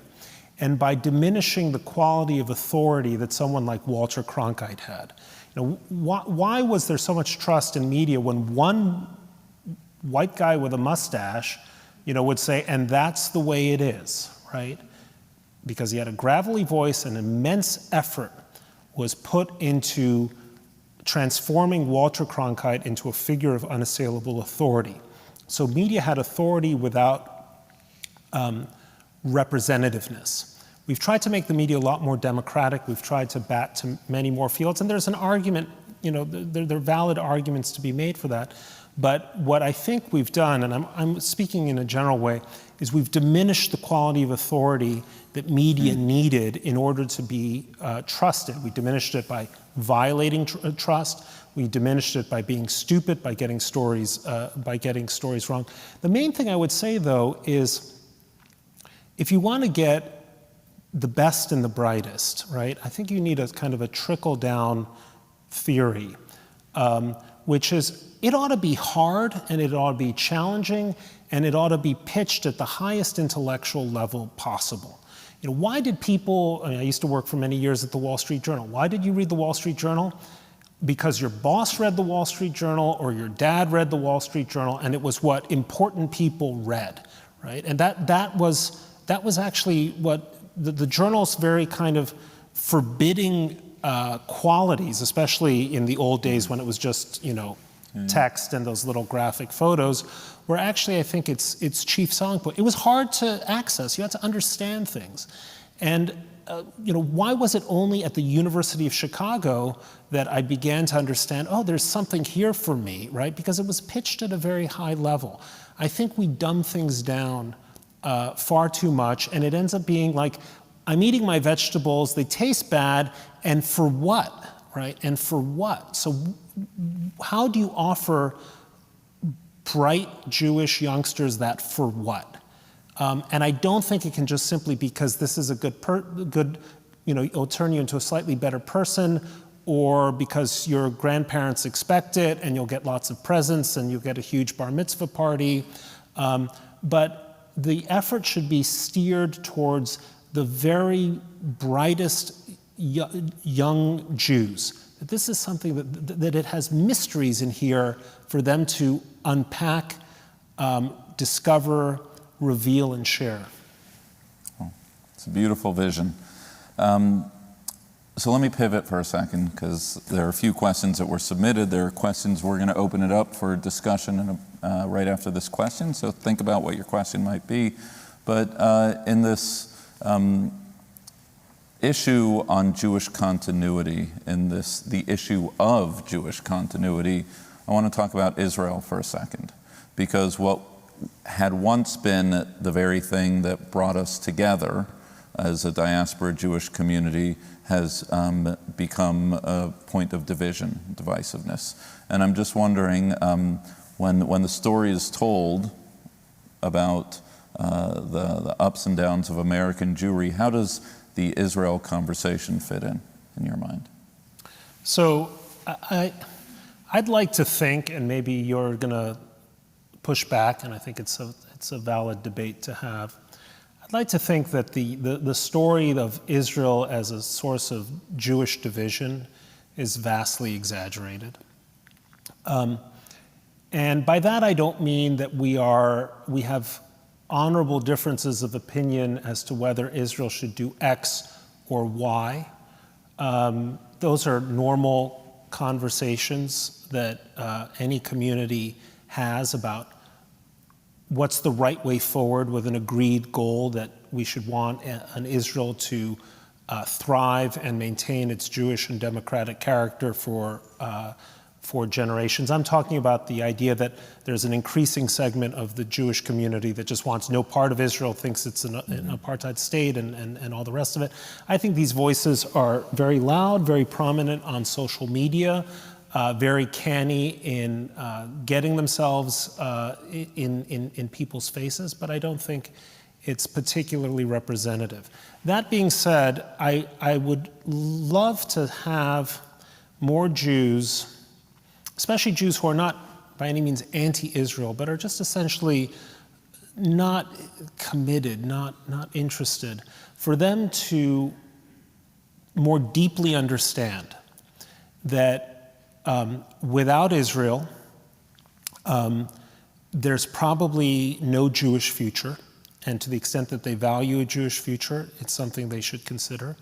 and by diminishing the quality of authority that someone like Walter Cronkite had. Why was there so much trust in media when one white guy with a mustache, would say, and that's the way it is, right? Because he had a gravelly voice and immense effort was put into transforming Walter Cronkite into a figure of unassailable authority. So media had authority without representativeness. We've tried to make the media a lot more democratic. We've tried to bat to many more fields, and there's an argument, there are valid arguments to be made for that. But what I think we've done, and I'm speaking in a general way, is we've diminished the quality of authority that media needed in order to be trusted. We diminished it by violating trust. We diminished it by being stupid, by getting stories wrong. The main thing I would say, though, is if you want to get the best and the brightest, right, I think you need a kind of a trickle-down theory, which is it ought to be hard and it ought to be challenging and it ought to be pitched at the highest intellectual level possible. Why did people, I used to work for many years at the Wall Street Journal. Why did you read the Wall Street Journal? Because your boss read the Wall Street Journal or your dad read the Wall Street Journal, and it was what important people read, right? And that was actually what the journal's very kind of forbidding qualities, especially in the old days when it was just, text and those little graphic photos, were actually, I think, its chief selling point. It was hard to access. You had to understand things. And, why was it only at the University of Chicago that I began to understand, oh, there's something here for me, right? Because it was pitched at a very high level. I think we dumb things down far too much, and it ends up being like, I'm eating my vegetables, they taste bad, and for what, right? And for what? So how do you offer bright Jewish youngsters that for what? And I don't think it can just simply because this is a good, it'll turn you into a slightly better person, or because your grandparents expect it and you'll get lots of presents and you'll get a huge bar mitzvah party. But the effort should be steered towards the very brightest young Jews. This is something that it has mysteries in here for them to unpack, discover, reveal, and share. Oh, it's a beautiful vision. So let me pivot for a second, because there are a few questions that were submitted. There are questions we're going to open it up for discussion right after this question, so think about what your question might be. But in this issue on Jewish continuity, the issue of Jewish continuity, I want to talk about Israel for a second, because what had once been the very thing that brought us together as a diaspora Jewish community has become a point of division, divisiveness. And I'm just wondering, when the story is told about the ups and downs of American Jewry, how does the Israel conversation fit in your mind? So I'd like to think, and maybe you're going to push back, and I think it's a valid debate to have. I'd like to think that the story of Israel as a source of Jewish division is vastly exaggerated. And by that I don't mean that we have honorable differences of opinion as to whether Israel should do X or Y. Those are normal conversations that any community has about what's the right way forward with an agreed goal that we should want an Israel to thrive and maintain its Jewish and democratic character for generations. I'm talking about the idea that there's an increasing segment of the Jewish community that just wants no part of Israel, thinks it's an apartheid state and all the rest of it. I think these voices are very loud, very prominent on social media, very canny in getting themselves in people's faces, but I don't think it's particularly representative. That being said, I would love to have more Jews, especially Jews who are not by any means anti-Israel, but are just essentially not committed, not interested, for them to more deeply understand that without Israel, there's probably no Jewish future, and to the extent that they value a Jewish future, it's something they should consider.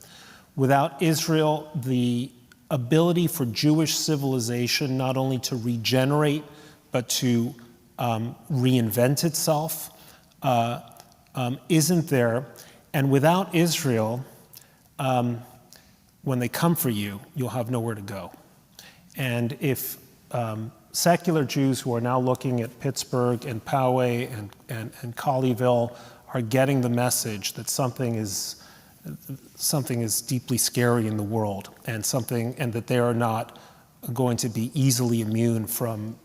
Without Israel, the ability for Jewish civilization not only to regenerate, but to reinvent itself isn't there. And without Israel, when they come for you, you'll have nowhere to go. And if secular Jews who are now looking at Pittsburgh and Poway and Colleyville are getting the message that something is deeply scary in the world, and that they are not going to be easily immune from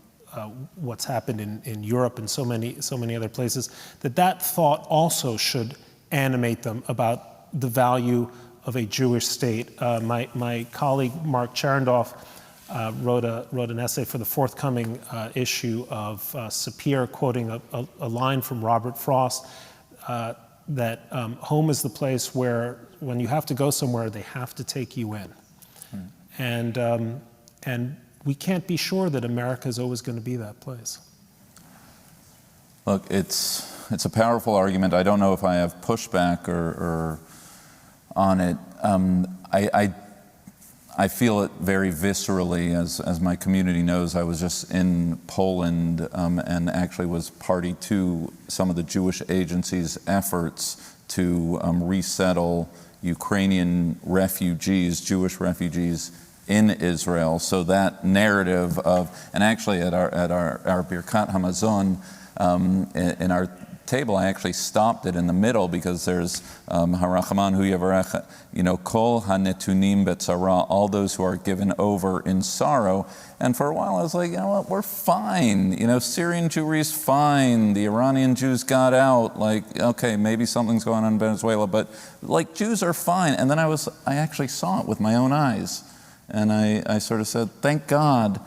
what's happened in Europe and so many other places, that thought also should animate them about the value of a Jewish state. My colleague Mark Charendoff wrote an essay for the forthcoming issue of SAPIR, quoting a line from Robert Frost, that home is the place where, when you have to go somewhere, they have to take you in. And we can't be sure that America is always going to be that place. Look, it's a powerful argument. I don't know if I have pushback or on it. I feel it very viscerally, as my community knows. I was just in Poland and actually was party to some of the Jewish agencies' efforts to resettle Ukrainian refugees, Jewish refugees in Israel. So that narrative of, and actually at our Birkat Hamazon, in our table, I actually stopped it in the middle because there's Harachaman Hu Yavarech, Kol HaNetunim Betzara, all those who are given over in sorrow. And for a while I was like, you know what, we're fine. Syrian Jewry's fine. The Iranian Jews got out. Like, okay, maybe something's going on in Venezuela, but like Jews are fine. And then I actually saw it with my own eyes. And I sort of said, thank God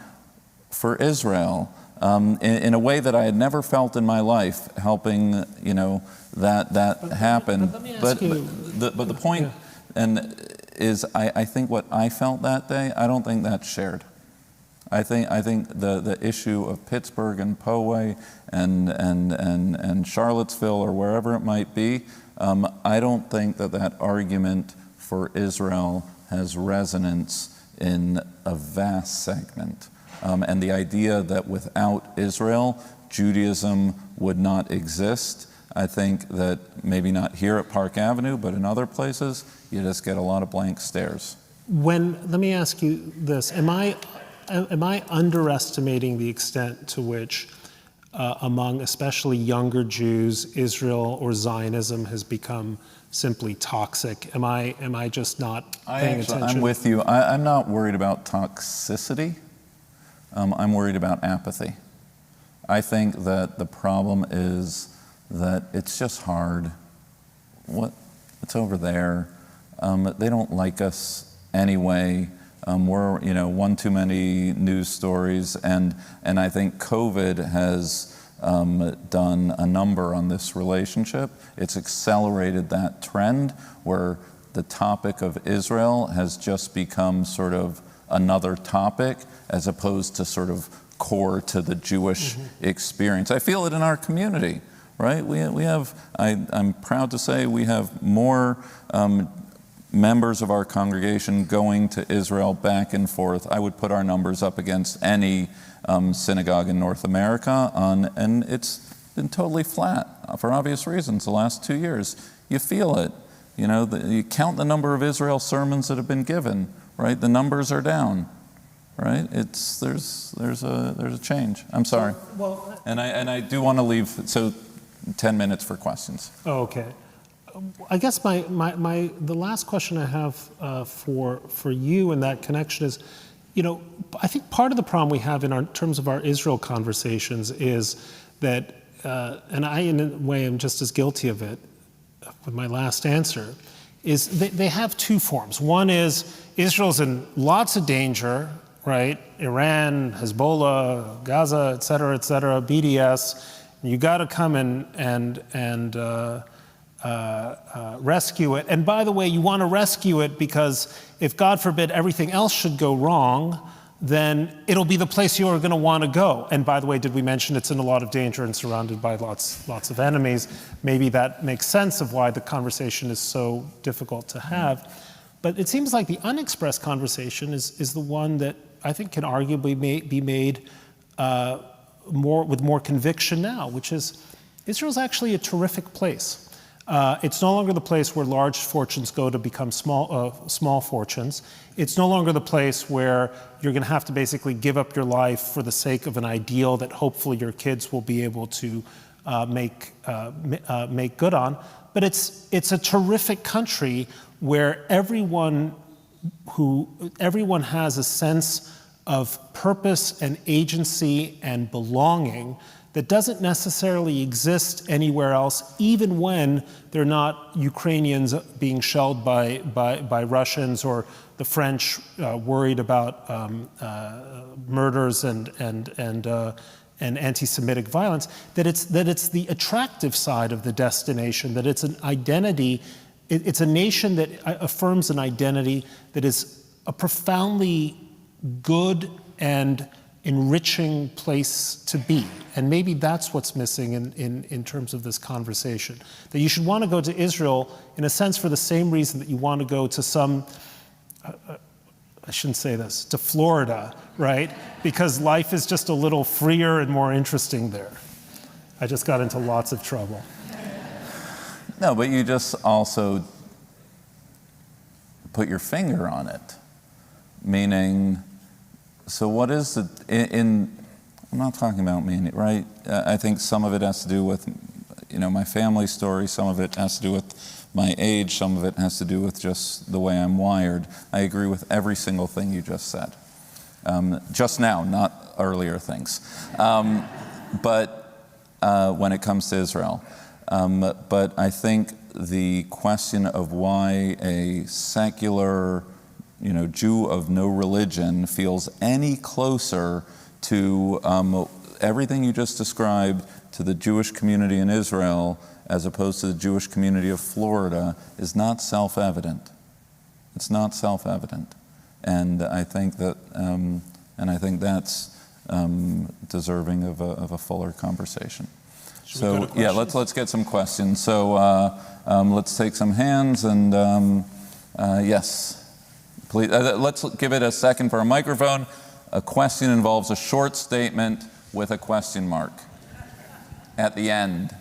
for Israel. In a way that I had never felt in my life, helping that happen. But the point is, I think what I felt that day, I don't think that's shared. I think the issue of Pittsburgh and Poway and Charlottesville or wherever it might be, I don't think that argument for Israel has resonance in a vast segment. And the idea that without Israel, Judaism would not exist, I think that maybe not here at Park Avenue, but in other places, you just get a lot of blank stares. Let me ask you this, am I underestimating the extent to which among especially younger Jews, Israel or Zionism has become simply toxic? Am I just not paying attention? I'm with you. I'm not worried about toxicity. I'm worried about apathy. I think that the problem is that it's just hard. It's over there. They don't like us anyway. We're, one too many news stories, and I think COVID has done a number on this relationship. It's accelerated that trend where the topic of Israel has just become sort of another topic as opposed to sort of core to the Jewish experience. I feel it in our community, right? We have, I'm proud to say we have more members of our congregation going to Israel back and forth. I would put our numbers up against any synagogue in North America, and it's been totally flat for obvious reasons the last 2 years. You feel it. You count the number of Israel sermons that have been given, right? The numbers are down, right? There's a change. I'm sorry. And I do want to leave 10 minutes for questions. Oh, okay. I guess the last question I have for you in that connection is, I think part of the problem we have in terms of our Israel conversations is that, and I in a way am just as guilty of it with my last answer, is they have two forms. One is Israel's in lots of danger, right? Iran, Hezbollah, Gaza, et cetera, BDS. You got to come and rescue it. And by the way, you want to rescue it because if, God forbid, everything else should go wrong, then it'll be the place you are going to want to go. And by the way, did we mention it's in a lot of danger and surrounded by lots of enemies? Maybe that makes sense of why the conversation is so difficult to have. But it seems like the unexpressed conversation is the one that I think can arguably be made with more conviction now, which is Israel's actually a terrific place. It's no longer the place where large fortunes go to become small fortunes. It's no longer the place where you're going to have to basically give up your life for the sake of an ideal that hopefully your kids will be able to make good on. But it's a terrific country where everyone has a sense of purpose and agency and belonging that doesn't necessarily exist anywhere else, even when they're not Ukrainians being shelled by Russians or the French worried about murders and anti-Semitic violence. That it's the attractive side of the destination. That it's an identity. It's a nation that affirms an identity that is a profoundly good and enriching place to be. And maybe that's what's missing in terms of this conversation. That you should want to go to Israel, in a sense, for the same reason that you want to go to some, I shouldn't say this, to Florida, right? Because life is just a little freer and more interesting there. I just got into lots of trouble. No, but you just also put your finger on it, meaning, so what is it I'm not talking about me, right? I think some of it has to do with, my family story. Some of it has to do with my age. Some of it has to do with just the way I'm wired. I agree with every single thing you just said. Just now, not earlier things. But when it comes to Israel. But I think the question of why a secular, Jew of no religion feels any closer to everything you just described to the Jewish community in Israel as opposed to the Jewish community of Florida is not self-evident. It's not self-evident. And I think that, that's deserving of a fuller conversation. So yeah, let's get some questions. So let's take some hands and yes, please. Let's give it a second for a microphone. A question involves a short statement with a question mark at the end.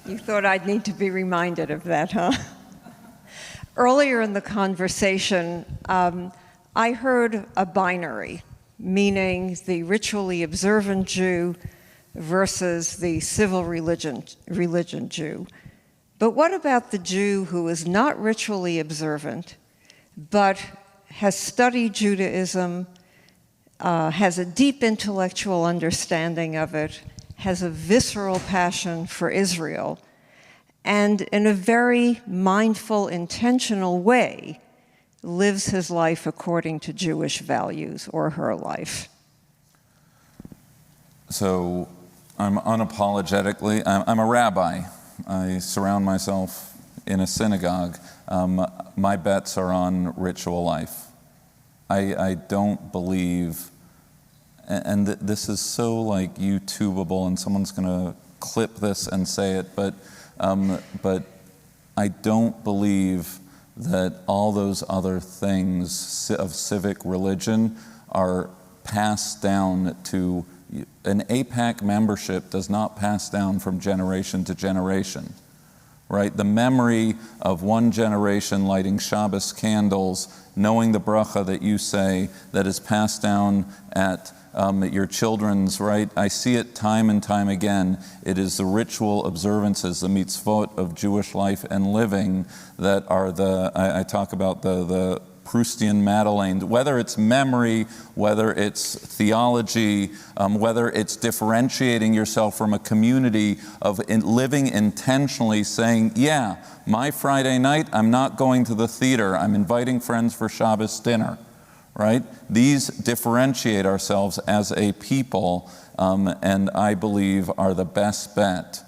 You thought I'd need to be reminded of that, huh? Earlier in the conversation, I heard a binary, meaning the ritually observant Jew versus the civil religion Jew. But what about the Jew who is not ritually observant, but has studied Judaism, has a deep intellectual understanding of it, has a visceral passion for Israel, and in a very mindful, intentional way, lives his life according to Jewish values, or her life? So I'm unapologetically, I'm a rabbi. I surround myself in a synagogue. My bets are on ritual life. I don't believe, and this is so like YouTubeable, and someone's going to clip this and say it, but I don't believe that all those other things of civic religion are passed down to, an AIPAC membership does not pass down from generation to generation, right? The memory of one generation lighting Shabbos candles, knowing the bracha that you say, that is passed down at your children's, right? I see it time and time again. It is the ritual observances, the mitzvot of Jewish life and living that are I talk about the Proustian Madeleine, whether it's memory, whether it's theology, whether it's differentiating yourself from a community of living intentionally, saying, yeah, my Friday night, I'm not going to the theater, I'm inviting friends for Shabbos dinner, right? These differentiate ourselves as a people, and I believe are the best bet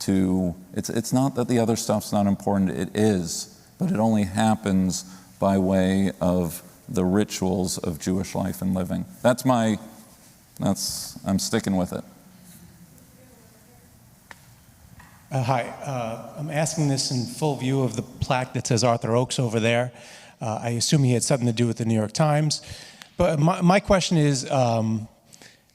to, it's not that the other stuff's not important, it is, but it only happens by way of the rituals of Jewish life and living. I'm sticking with it. Hi, I'm asking this in full view of the plaque that says Arthur Oakes over there. I assume he had something to do with the New York Times. But my question is,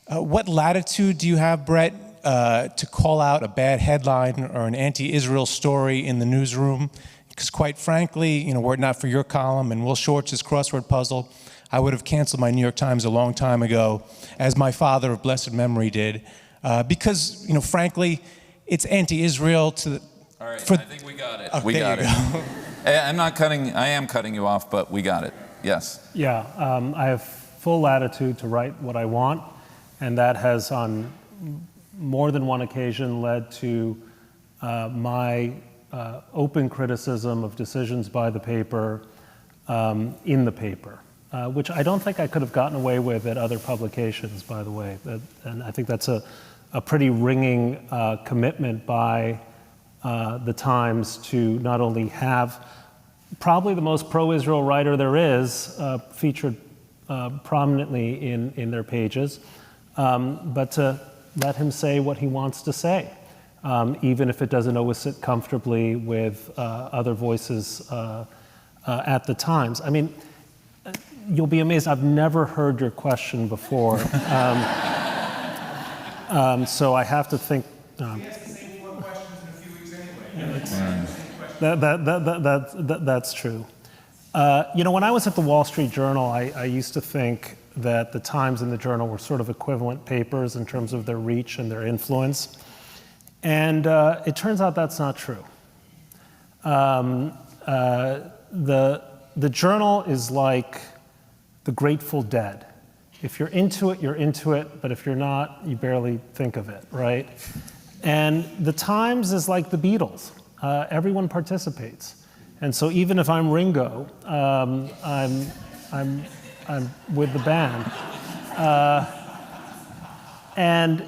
what latitude do you have, Bret, to call out a bad headline or an anti-Israel story in the newsroom? Because quite frankly, were it not for your column and Will Shortz's crossword puzzle, I would have canceled my New York Times a long time ago, as my father of blessed memory did. Because, frankly, it's anti-Israel to the... All right, I think we got it. We got it. I am cutting you off, but we got it. Yes. Yeah, I have full latitude to write what I want, and that has on more than one occasion led to my open criticism of decisions by the paper in the paper, which I don't think I could have gotten away with at other publications, by the way. And I think that's a pretty ringing commitment by the Times to not only have probably the most pro-Israel writer there is featured prominently in their pages, but to let him say what he wants to say, even if it doesn't always sit comfortably with other voices at the Times. I mean, you'll be amazed, I've never heard your question before. So I have to think. He has the same 4 questions in a few weeks anyway. That's true. When I was at the Wall Street Journal, I used to think that the Times and the Journal were sort of equivalent papers in terms of their reach and their influence. And it turns out that's not true. The Journal is like the Grateful Dead. If you're into it, you're into it, but if you're not, you barely think of it, right? And the Times is like the Beatles. Everyone participates. And so even if I'm Ringo, I'm with the band. And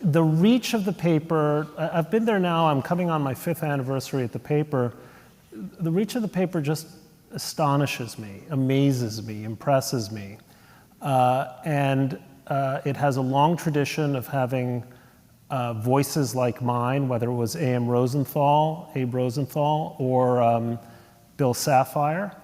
the reach of the paper, I've been there now, I'm coming on my 5th anniversary at the paper. The reach of the paper just astonishes me, amazes me, impresses me. And it has a long tradition of having voices like mine, whether it was Abe Rosenthal, or Bill Sapphire.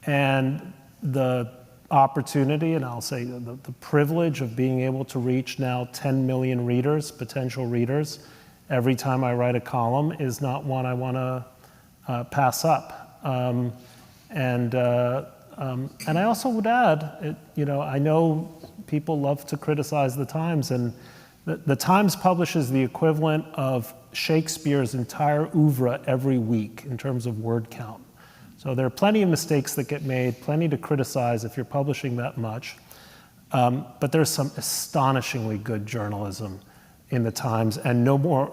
And the opportunity, and I'll say the privilege of being able to reach now 10 million readers, potential readers, every time I write a column is not one I want to pass up. And I also would add, I know people love to criticize the Times, and the Times publishes the equivalent of Shakespeare's entire oeuvre every week in terms of word count. So there are plenty of mistakes that get made, plenty to criticize if you're publishing that much. But there's some astonishingly good journalism in the Times, and no more,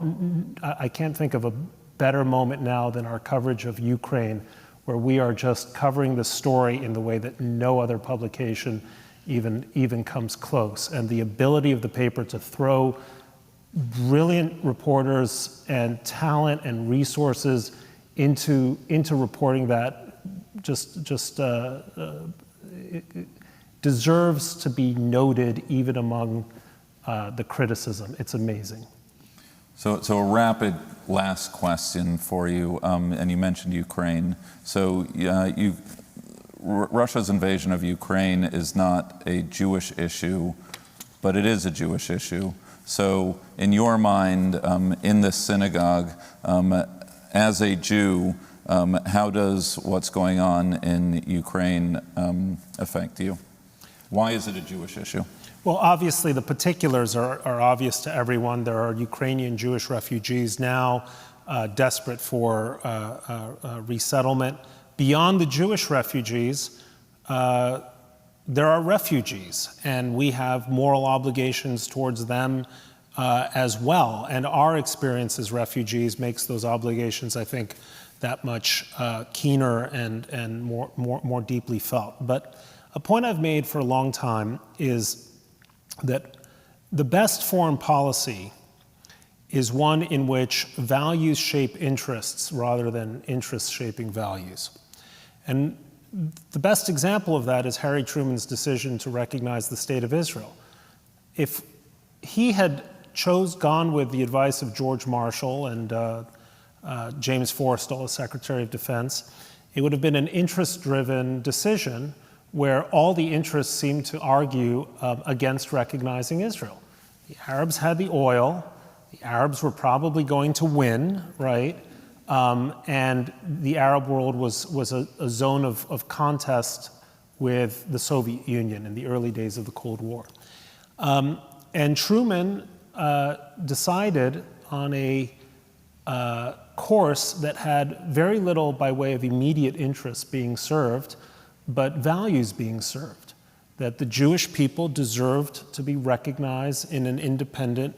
I can't think of a better moment now than our coverage of Ukraine, where we are just covering the story in the way that no other publication even comes close. And the ability of the paper to throw brilliant reporters and talent and resources into reporting that just deserves to be noted even among the criticism. It's amazing. So a rapid last question for you, and you mentioned Ukraine. So Russia's invasion of Ukraine is not a Jewish issue, but it is a Jewish issue. So in your mind, in this synagogue, as a Jew, how does what's going on in Ukraine affect you? Why is it a Jewish issue? Well, obviously, the particulars are obvious to everyone. There are Ukrainian Jewish refugees now desperate for resettlement. Beyond the Jewish refugees, there are refugees, and we have moral obligations towards them as well. And our experience as refugees makes those obligations, I think, that much keener and more deeply felt. But a point I've made for a long time is that the best foreign policy is one in which values shape interests rather than interests shaping values. And the best example of that is Harry Truman's decision to recognize the State of Israel. If he had gone with the advice of George Marshall and James Forrestal as Secretary of Defense, it would have been an interest-driven decision where all the interests seemed to argue against recognizing Israel. The Arabs had the oil. The Arabs were probably going to win, right? And the Arab world was a zone of contest with the Soviet Union in the early days of the Cold War. And Truman decided on a course that had very little by way of immediate interest being served, but values being served, that the Jewish people deserved to be recognized in an independent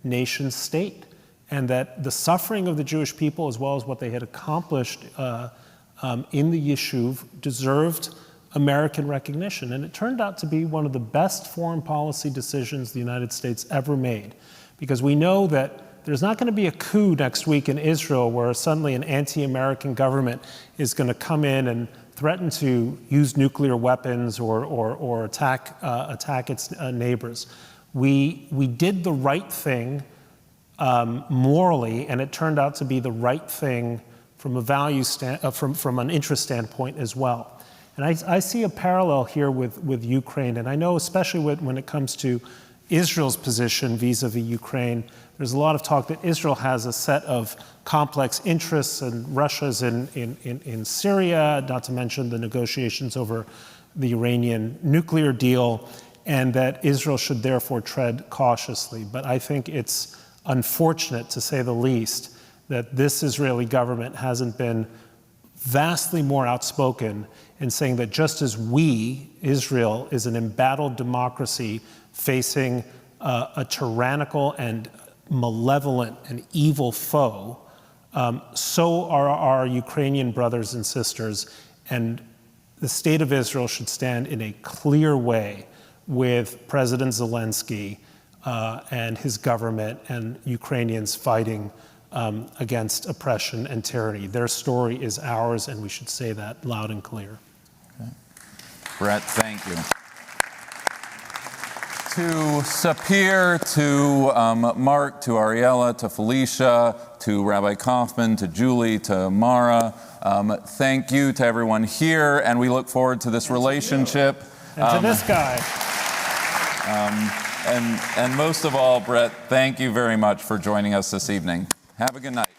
nation state, and that the suffering of the Jewish people, as well as what they had accomplished in the Yishuv, deserved American recognition. And it turned out to be one of the best foreign policy decisions the United States ever made, because we know that there's not going to be a coup next week in Israel where suddenly an anti-American government is going to come in and threaten to use nuclear weapons or attack its neighbors. We did the right thing morally, and it turned out to be the right thing from a value from an interest standpoint as well. And I see a parallel here with Ukraine, and I know especially when it comes to Israel's position vis-a-vis Ukraine, there's a lot of talk that Israel has a set of complex interests, and Russia's in Syria, not to mention the negotiations over the Iranian nuclear deal, and that Israel should therefore tread cautiously. But I think it's unfortunate, to say the least, that this Israeli government hasn't been vastly more outspoken in saying that just as Israel, is an embattled democracy facing a tyrannical and malevolent and evil foe, so are our Ukrainian brothers and sisters, and the state of Israel should stand in a clear way with President Zelensky and his government and Ukrainians fighting against oppression and tyranny. Their story is ours, and we should say that loud and clear. Okay. Bret, thank you. To SAPIR, to Mark, to Ariella, to Felicia, to Rabbi Kaufman, to Julie, to Mara, thank you to everyone here, and we look forward to this relationship. And to this guy. And most of all, Bret, thank you very much for joining us this evening. Have a good night.